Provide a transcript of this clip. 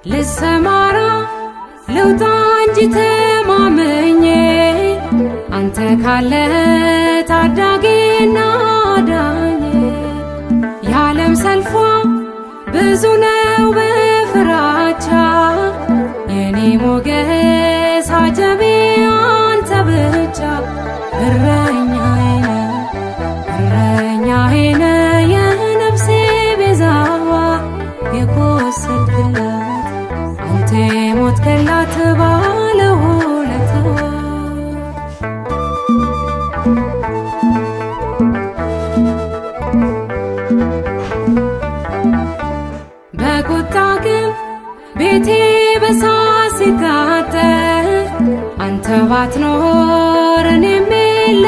ልሰማራ ልውጣ እንጂ ተማመኜ አንተ ካለ ታዳጊና አዳኝ። የዓለም ሰልፏ ብዙ ነው በፍራቻ የኔ ሞገስ አጀቤ አንተ ብቻ። እረኛዬ ነህ የነፍሴ ቤዛዋ የቆሰልክላት አንተ የሞትክላት ባለውለታዋ። በቁጣ ግን ቤቴ በሳት ሲቃጠል አንተ ባትኖር እኔም የለ